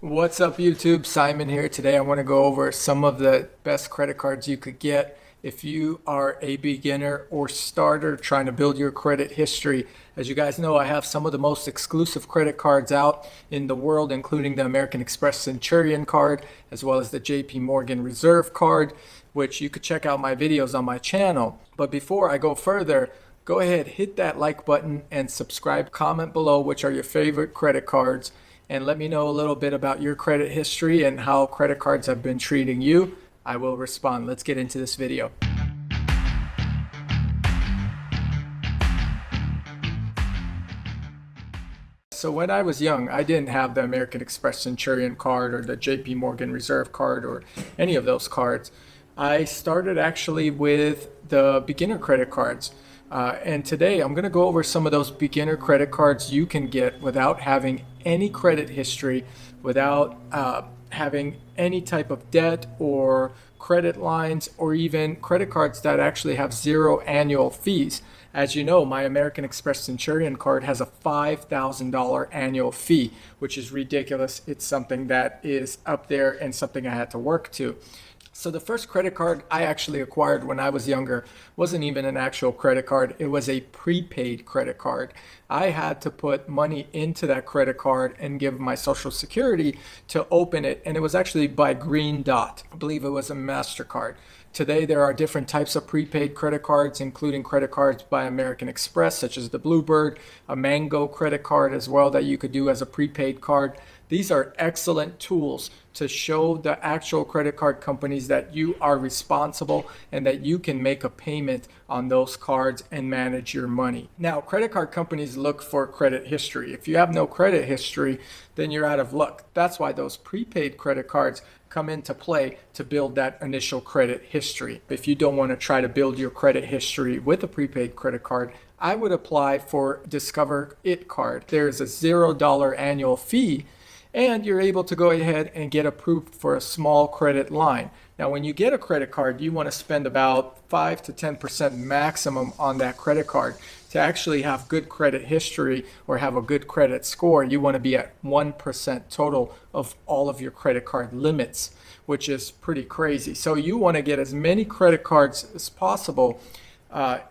What's up, YouTube? Simon here. Today I want to go over some of the best credit cards you could get if you are a beginner or starter trying to build your credit history. As you guys know, I have some of the most exclusive credit cards out in the world, including the American Express Centurion card, as well as the JP Morgan Reserve card, which you could check out my videos on my channel. But before I go further, go ahead, hit that like button and subscribe. Comment below which are your favorite credit cards, and let me know a little bit about your credit history and how credit cards have been treating you. I will respond. Let's get into this video. So when I was young, I didn't have the American Express Centurion card or the JP Morgan Reserve card or any of those cards. I started actually with the beginner credit cards. And today I'm going to go over some of those beginner credit cards you can get without having any credit history, without having any type of debt or credit lines, or even credit cards that actually have zero annual fees. As you know, my American Express Centurion card has a $5,000 annual fee, which is ridiculous. It's something that is up there and something I had to work to. So the first credit card I actually acquired when I was younger wasn't even an actual credit card. It was a prepaid credit card. I had to put money into that credit card and give my social security to open it. And it was actually by Green Dot. I believe it was a MasterCard. Today, there are different types of prepaid credit cards, including credit cards by American Express, such as the Bluebird, a Mango credit card as well that you could do as a prepaid card. These are excellent tools to show the actual credit card companies that you are responsible and that you can make a payment on those cards and manage your money. Now, credit card companies look for credit history. If you have no credit history, then you're out of luck. That's why those prepaid credit cards come into play to build that initial credit history. If you don't want to try to build your credit history with a prepaid credit card, I would apply for Discover It card. There's a $0 annual fee, and you're able to go ahead and get approved for a small credit line. Now, when you get a credit card, you want to spend about 5 to 10% maximum on that credit card. To actually have good credit history or have a good credit score, you want to be at 1% total of all of your credit card limits, which is pretty crazy. So you want to get as many credit cards as possible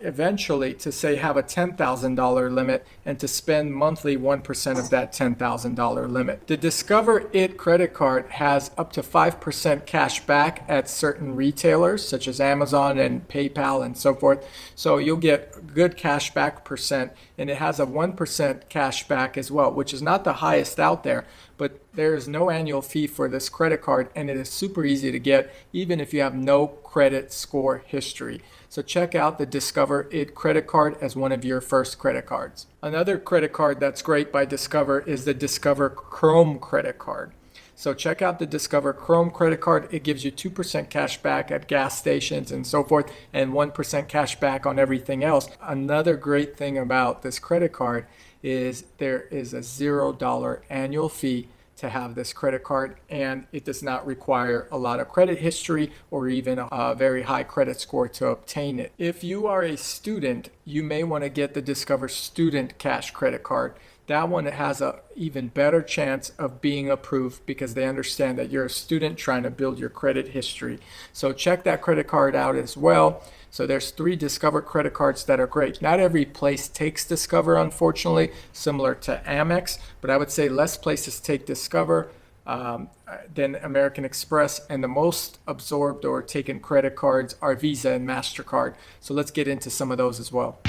eventually to say have a $10,000 limit and to spend monthly 1% of that $10,000 limit. The Discover It credit card has up to 5% cash back at certain retailers such as Amazon and PayPal and so forth. So you'll get good cash back percent, and it has a 1% cash back as well, which is not the highest out there, but there is no annual fee for this credit card, and it is super easy to get even if you have no credit score history. So check out the Discover It credit card as one of your first credit cards. Another credit card that's great by Discover is the Discover Chrome credit card. So check out the Discover Chrome credit card. It gives you 2% cash back at gas stations and so forth, and 1% cash back on everything else. Another great thing about this credit card is there is a $0 annual fee to have this credit card, and it does not require a lot of credit history or even a very high credit score to obtain it. If you are a student, you may want to get the Discover Student Cash credit card. That one has an even better chance of being approved because they understand that you're a student trying to build your credit history. So check that credit card out as well. So there's 3 Discover credit cards that are great. Not every place takes Discover, unfortunately, similar to Amex, but I would say less places take Discover than American Express, and the most absorbed or taken credit cards are Visa and MasterCard. So let's get into some of those as well.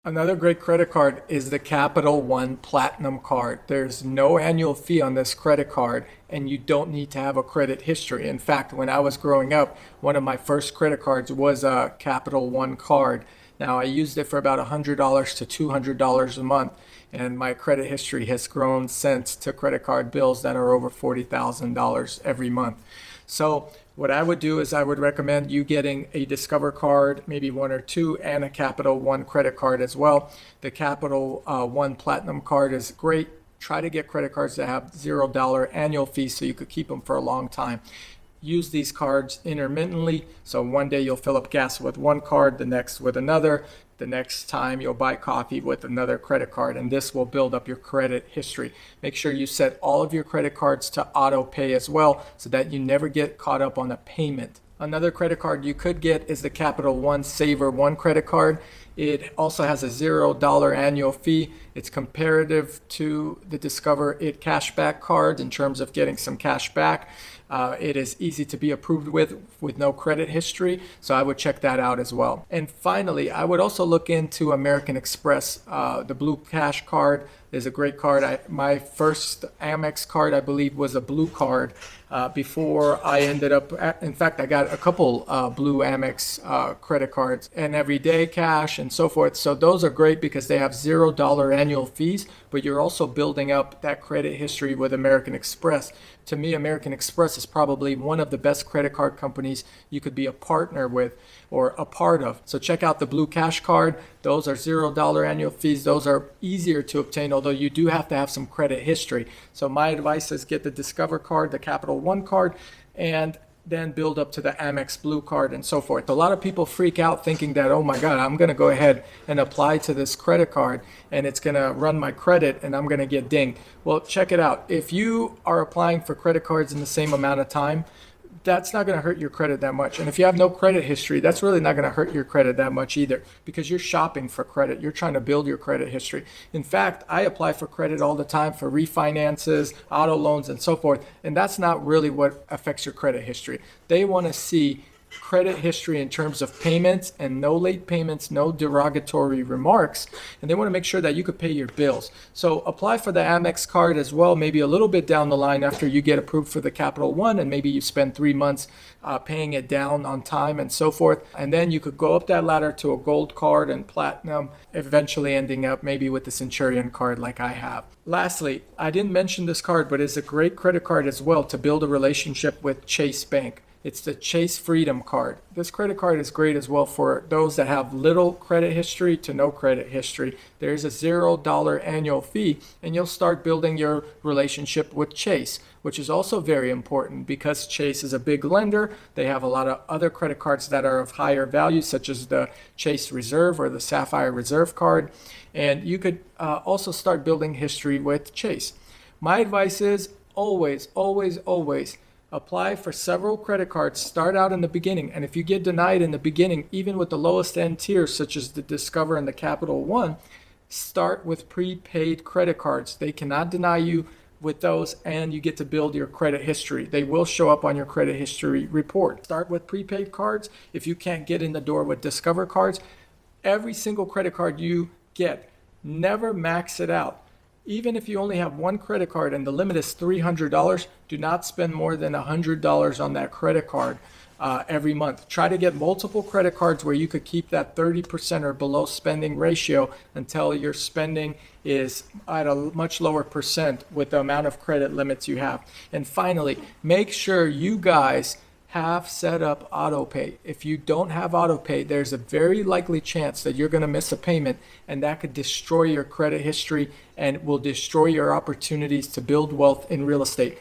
Another great credit card is the Capital One Platinum card. There's no annual fee on this credit card, and you don't need to have a credit history. In fact, when I was growing up, one of my first credit cards was a Capital One card. Now, I used it for about $100 to $200 a month, and my credit history has grown since to credit card bills that are over $40,000 every month. So what I would do is I would recommend you getting a Discover card, maybe 1 or 2, and a Capital One credit card as well. The Capital One Platinum card is great. Try to get credit cards that have $0 annual fees so you could keep them for a long time. use these cards intermittently. So one day you'll fill up gas with one card, the next with another. the next time you'll buy coffee with another credit card, and this will build up your credit history. Make sure you set all of your credit cards to auto pay as well so that you never get caught up on a payment. Another credit card you could get is the Capital One Saver One credit card. It also has a $0 annual fee. It's comparative to the Discover It cashback card in terms of getting some cash back. It is easy to be approved with no credit history, so I would check that out as well. And finally, I would also look into American Express. The Blue Cash card is a great card. My first Amex card, I believe, was a blue card before I ended up, in fact, I got a couple blue Amex credit cards and everyday cash and so forth. So those are great because they have $0 annual fees, but you're also building up that credit history with American Express. To me, American Express is probably one of the best credit card companies you could be a partner with or a part of. So check out the Blue Cash card. Those are $0 annual fees. Those are easier to obtain, although you do have to have some credit history. So my advice is get the Discover card, the Capital One card, and then build up to the Amex Blue card and so forth. A lot of people freak out thinking that, oh my God, I'm going to go ahead and apply to this credit card and it's going to run my credit and I'm going to get dinged. Well, check it out. If you are applying for credit cards in the same amount of time, that's not going to hurt your credit that much. And if you have no credit history, that's really not going to hurt your credit that much either because you're shopping for credit. You're trying to build your credit history. In fact, I apply for credit all the time for refinances, auto loans, and so forth. And that's not really what affects your credit history. They want to see credit history in terms of payments and no late payments, no derogatory remarks, and they want to make sure that you could pay your bills. So apply for the Amex card as well, maybe a little bit down the line after you get approved for the Capital One, and maybe you spend 3 months paying it down on time and so forth. And then you could go up that ladder to a gold card and platinum, eventually ending up maybe with the Centurion card like I have. Lastly, I didn't mention this card, but it's a great credit card as well to build a relationship with Chase Bank. It's the Chase Freedom card. This credit card is great as well for those that have little credit history to no credit history. There's a $0 annual fee, and you'll start building your relationship with Chase, which is also very important because Chase is a big lender. They have a lot of other credit cards that are of higher value, such as the Chase Reserve or the Sapphire Reserve card. And you could also start building history with Chase. My advice is always, always, always apply for several credit cards. Start out in the beginning. And if you get denied in the beginning, even with the lowest end tiers, such as the Discover and the Capital One, start with prepaid credit cards. They cannot deny you with those, and you get to build your credit history. They will show up on your credit history report. Start with prepaid cards. If you can't get in the door with Discover cards, every single credit card you get, never max it out. Even if you only have one credit card and the limit is $300, do not spend more than $100 on that credit card every month. Try to get multiple credit cards where you could keep that 30% or below spending ratio until your spending is at a much lower percent with the amount of credit limits you have. And finally, make sure you guys have set up auto pay. If you don't have auto pay, there's a very likely chance that you're going to miss a payment, and that could destroy your credit history and will destroy your opportunities to build wealth in real estate.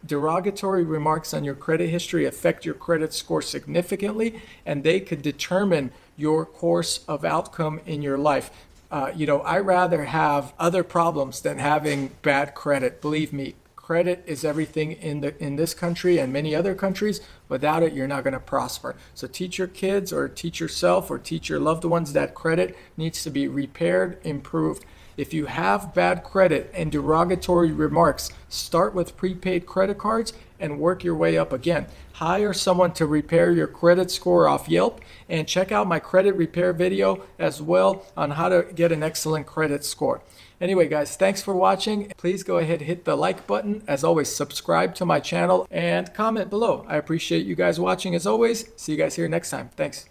Derogatory remarks on your credit history affect your credit score significantly, and they could determine your course of outcome in your life. I rather have other problems than having bad credit. Believe me, credit is everything in this country and many other countries. Without it, you're not going to prosper. So teach your kids or teach yourself or teach your loved ones that credit needs to be repaired, improved. If you have bad credit and derogatory remarks, start with prepaid credit cards and work your way up again. Hire someone to repair your credit score off Yelp, and check out my credit repair video as well on how to get an excellent credit score. Anyway, guys, thanks for watching. Please go ahead, hit the like button. As always, subscribe to my channel and comment below. I appreciate you guys watching as always. See you guys here next time. Thanks.